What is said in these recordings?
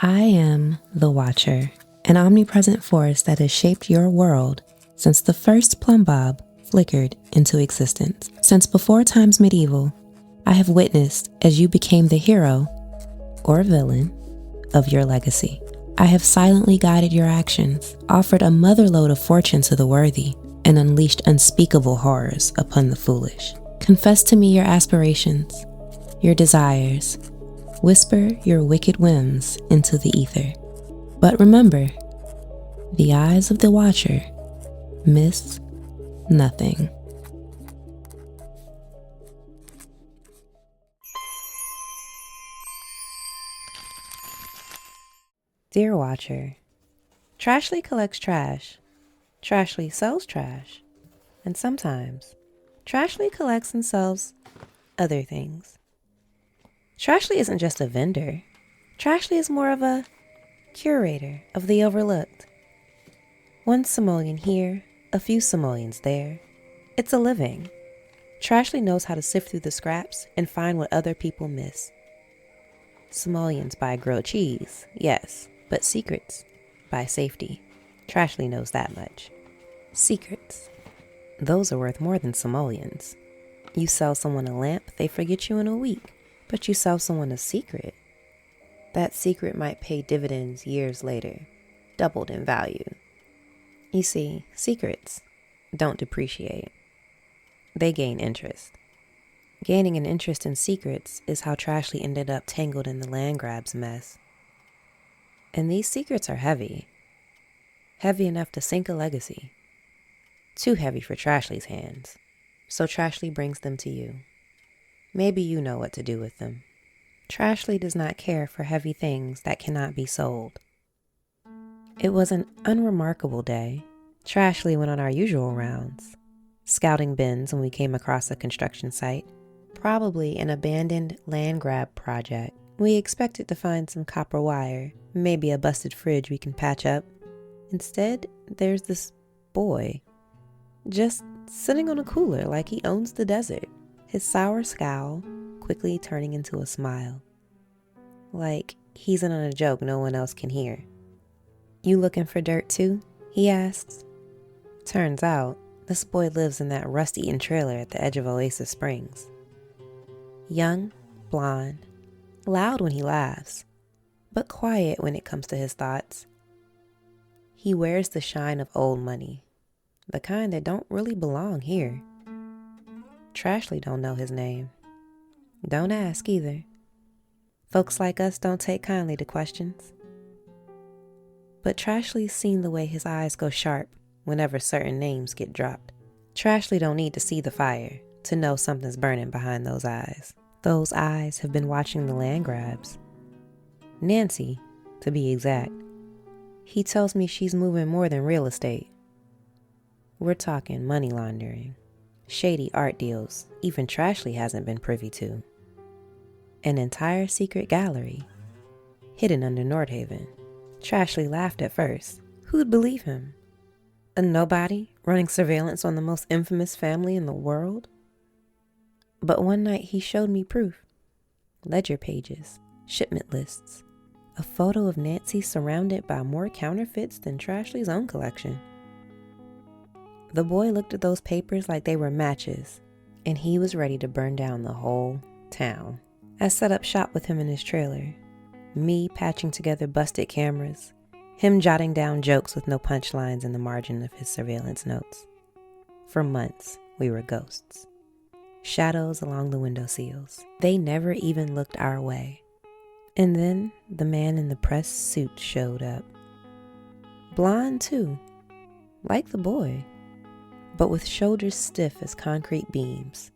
I am the Watcher, an omnipresent force that has shaped your world since the first plumb bob flickered into existence. Since before times medieval, I have witnessed as you became the hero or villain of your legacy. I have silently guided your actions, offered a motherlode of fortune to the worthy, and unleashed unspeakable horrors upon the foolish. Confess to me your aspirations, your desires. Whisper your wicked whims into the ether. But remember, the eyes of the Watcher miss nothing. Dear Watcher, Trashley collects trash, Trashley sells trash, and sometimes Trashley collects and sells other things. Trashley isn't just a vendor. Trashley is more of a curator of the overlooked. One simoleon here, a few simoleons there. It's a living. Trashley knows how to sift through the scraps and find what other people miss. Simoleons buy grilled cheese, yes, but secrets buy safety. Trashley knows that much. Secrets. Those are worth more than simoleons. You sell someone a lamp, they forget you in a week. But you sell someone a secret. That secret might pay dividends years later, doubled in value. You see, secrets don't depreciate. They gain interest. Gaining an interest in secrets is how Trashley ended up tangled in the Landgraabs mess. And these secrets are heavy. Heavy enough to sink a legacy. Too heavy for Trashley's hands. So Trashley brings them to you. Maybe you know what to do with them. Trashley does not care for heavy things that cannot be sold. It was an unremarkable day. Trashley went on our usual rounds, scouting bins when we came across a construction site, probably an abandoned land grab project. We expected to find some copper wire, maybe a busted fridge we can patch up. Instead, there's this boy, just sitting on a cooler like he owns the desert. His sour scowl quickly turning into a smile. Like he's in on a joke no one else can hear. You looking for dirt too? He asks. Turns out, this boy lives in that rust-eaten trailer at the edge of Oasis Springs. Young, blonde, loud when he laughs, but quiet when it comes to his thoughts. He wears the shine of old money, the kind that don't really belong here. Trashley don't know his name. Don't ask either. Folks like us don't take kindly to questions. But Trashley's seen the way his eyes go sharp whenever certain names get dropped. Trashley don't need to see the fire to know something's burning behind those eyes. Those eyes have been watching the Landgraabs. Nancy, to be exact. He tells me she's moving more than real estate. We're talking money laundering. Shady art deals even Trashley hasn't been privy to. An entire secret gallery hidden under Nordhaven. Trashley laughed at first. Who'd believe him? A nobody running surveillance on the most infamous family in the world? But one night he showed me proof. Ledger pages, shipment lists, a photo of Nancy surrounded by more counterfeits than Trashley's own collection. The boy looked at those papers like they were matches, and he was ready to burn down the whole town. I set up shop with him in his trailer, me patching together busted cameras, him jotting down jokes with no punchlines in the margin of his surveillance notes. For months, we were ghosts. Shadows along the windowsills. They never even looked our way. And then the man in the pressed suit showed up. Blonde too, like the boy, but with shoulders stiff as concrete beams.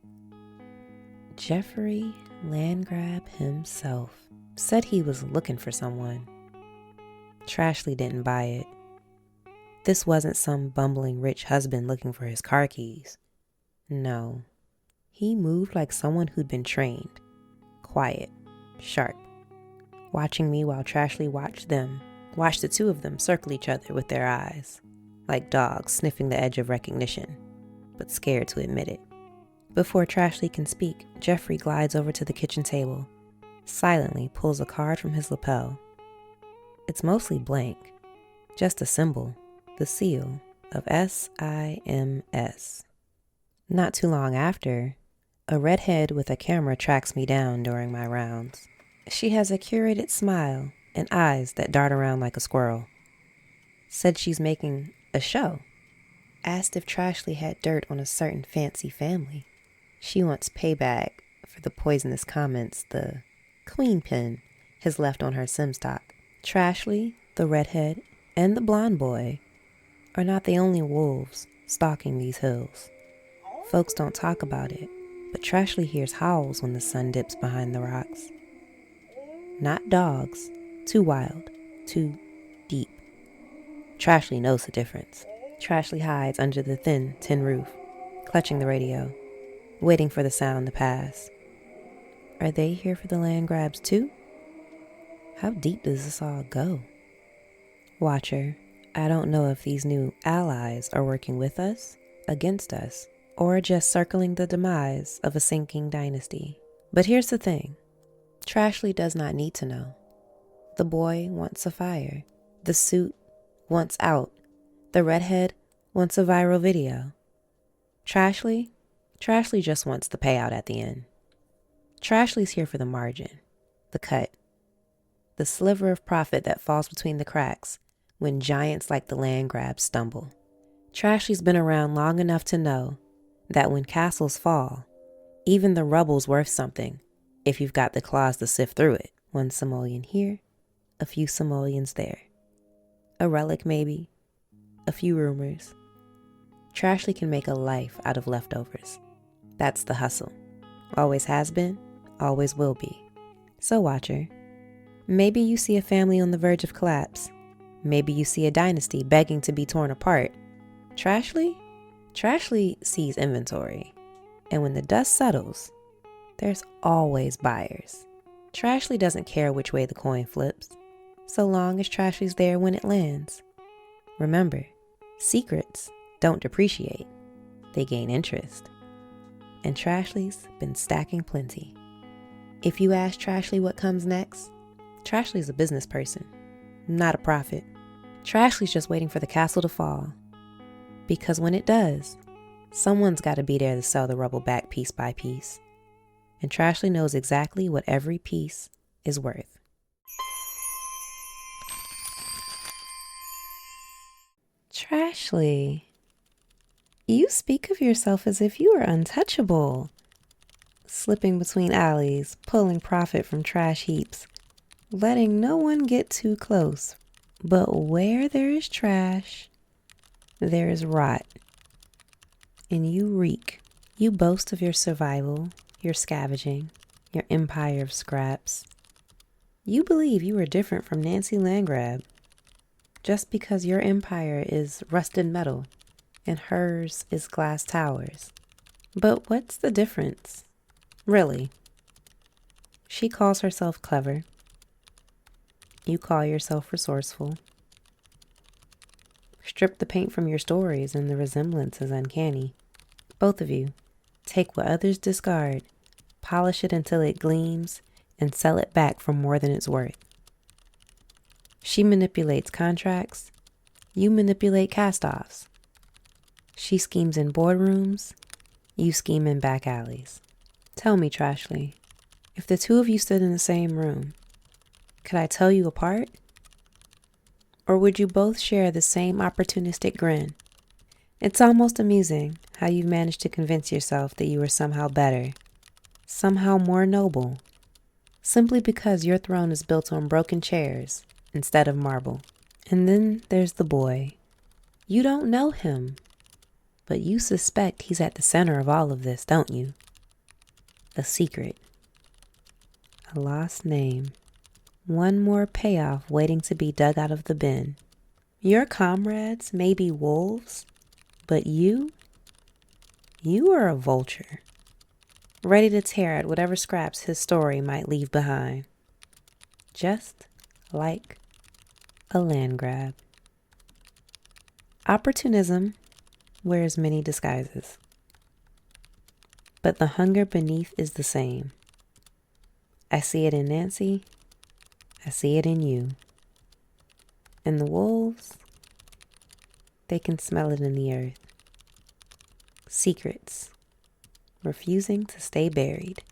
Jeffrey Landgraab himself said he was looking for someone. Trashley didn't buy it. This wasn't some bumbling rich husband looking for his car keys. No, he moved like someone who'd been trained. Quiet, sharp, watching me while Trashley watched them. Watched the two of them circle each other with their eyes, like dogs sniffing the edge of recognition, but scared to admit it. Before Trashley can speak, Jeffrey glides over to the kitchen table, silently pulls a card from his lapel. It's mostly blank, just a symbol, the seal of SIMS. Not too long after, a redhead with a camera tracks me down during my rounds. She has a curated smile and eyes that dart around like a squirrel. Said she's making a show. Asked if Trashley had dirt on a certain fancy family. She wants payback for the poisonous comments the queen pin has left on her SimStock. Trashley, the redhead, and the blonde boy are not the only wolves stalking these hills. Folks don't talk about it, but Trashley hears howls when the sun dips behind the rocks. Not dogs, too wild, too deep. Trashley knows the difference. Trashley hides under the thin tin roof, clutching the radio, waiting for the sound to pass. Are they here for the Landgraabs too? How deep does this all go? Watcher, I don't know if these new allies are working with us, against us, or just circling the demise of a sinking dynasty. But here's the thing. Trashley does not need to know. The boy wants a fire. The suit wants out. The redhead wants a viral video. Trashley just wants the payout at the end. Trashley's here for the margin, the cut, the sliver of profit that falls between the cracks when giants like the Landgraabs stumble. Trashley's been around long enough to know that when castles fall, even the rubble's worth something if you've got the claws to sift through it. One simoleon here, a few simoleons there. A relic maybe, a few rumors. Trashley can make a life out of leftovers. That's the hustle. Always has been, always will be. So Watcher, maybe you see a family on the verge of collapse. Maybe you see a dynasty begging to be torn apart. Trashley sees inventory. And when the dust settles, there's always buyers. Trashley doesn't care which way the coin flips, so long as Trashley's there when it lands. Remember, secrets don't depreciate, they gain interest. And Trashley's been stacking plenty. If you ask Trashley what comes next, Trashley's a business person, not a prophet. Trashley's just waiting for the castle to fall. Because when it does, someone's got to be there to sell the rubble back piece by piece. And Trashley knows exactly what every piece is worth. Trashley, you speak of yourself as if you are untouchable. Slipping between alleys, pulling profit from trash heaps, letting no one get too close. But where there is trash, there is rot. And you reek. You boast of your survival, your scavenging, your empire of scraps. You believe you are different from Nancy Landgraab just because your empire is rusted metal and hers is glass towers. But what's the difference? Really? She calls herself clever. You call yourself resourceful. Strip the paint from your stories and the resemblance is uncanny. Both of you, take what others discard, polish it until it gleams, and sell it back for more than it's worth. She manipulates contracts. You manipulate cast-offs. She schemes in boardrooms. You scheme in back alleys. Tell me, Trashley, if the two of you stood in the same room, could I tell you apart? Or would you both share the same opportunistic grin? It's almost amusing how you've managed to convince yourself that you are somehow better, somehow more noble, simply because your throne is built on broken chairs instead of marble. And then there's the boy. You don't know him, but you suspect he's at the center of all of this, don't you? A secret. A lost name. One more payoff waiting to be dug out of the bin. Your comrades may be wolves, but you are a vulture, ready to tear at whatever scraps his story might leave behind. Just like a Landgraab. Opportunism wears many disguises, but the hunger beneath is the same. I see it in Nancy. I see it in you. And the wolves, they can smell it in the earth. Secrets, refusing to stay buried.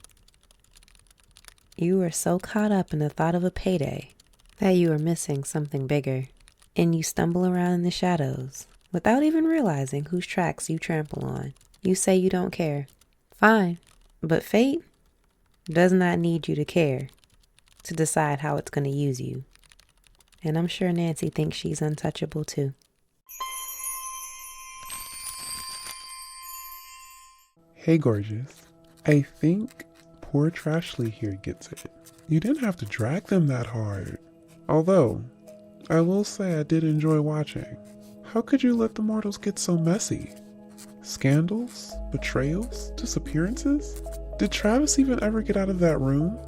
You are so caught up in the thought of a payday that you are missing something bigger, and you stumble around in the shadows without even realizing whose tracks you trample on. You say you don't care. Fine, but fate does not need you to care to decide how it's going to use you. And I'm sure Nancy thinks she's untouchable too. Hey gorgeous, I think poor Trashley here gets it. You didn't have to drag them that hard. Although, I will say I did enjoy watching. How could you let the mortals get so messy? Scandals? Betrayals? Disappearances? Did Travis even ever get out of that room?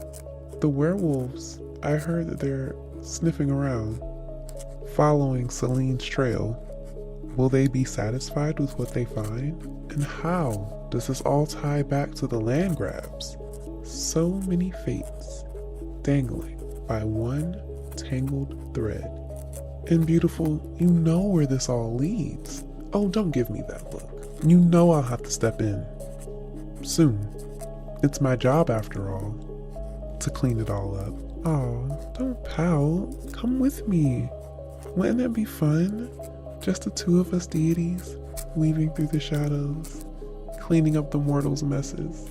The werewolves, I heard that they're sniffing around, following Celine's trail. Will they be satisfied with what they find? And how does this all tie back to the Landgraabs? So many fates dangling by one tangled thread. And beautiful, you know where this all leads. Oh, don't give me that look. You know I'll have to step in. Soon. It's my job after all, to clean it all up. Oh, don't pout. Come with me. Wouldn't it be fun? Just the two of us deities, weaving through the shadows, cleaning up the mortals' messes.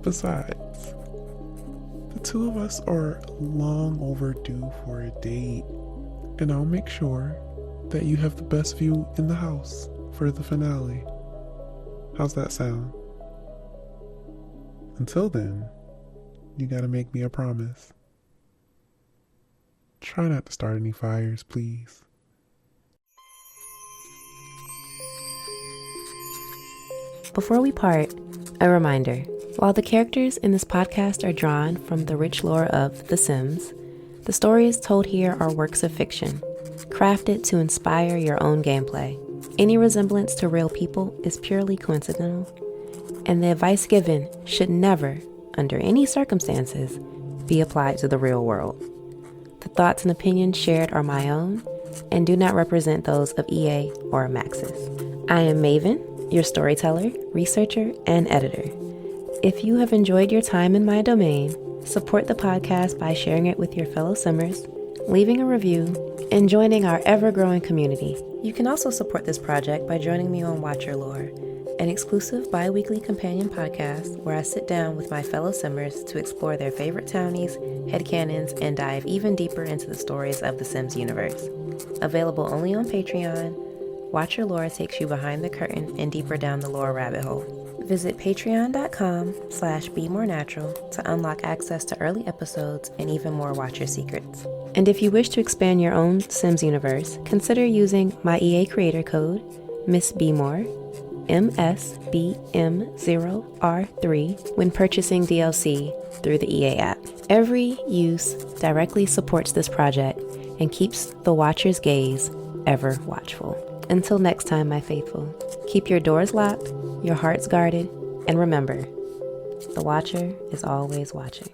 Besides, the two of us are long overdue for a date, and I'll make sure that you have the best view in the house for the finale. How's that sound? Until then, you gotta make me a promise. Try not to start any fires, please. Before we part, a reminder. While the characters in this podcast are drawn from the rich lore of The Sims, the stories told here are works of fiction, crafted to inspire your own gameplay. Any resemblance to real people is purely coincidental, and the advice given should never, under any circumstances, be applied to the real world. The thoughts and opinions shared are my own and do not represent those of EA or Maxis. I am Maven, your storyteller, researcher, and editor. If you have enjoyed your time in my domain, support the podcast by sharing it with your fellow Simmers, leaving a review, and joining our ever-growing community. You can also support this project by joining me on Watch Your Lore, an exclusive bi-weekly companion podcast where I sit down with my fellow Simmers to explore their favorite townies, headcanons, and dive even deeper into the stories of the Sims universe. Available only on Patreon, Watch Your Lore takes you behind the curtain and deeper down the lore rabbit hole. Visit patreon.com/BeMoreNatural to unlock access to early episodes and even more Watcher secrets. And if you wish to expand your own Sims universe, consider using my EA Creator Code MSBM0R3 when purchasing DLC through the EA app. Every use directly supports this project and keeps the Watcher's gaze ever watchful. Until next time, my faithful, keep your doors locked, your hearts guarded, and remember, the Watcher is always watching.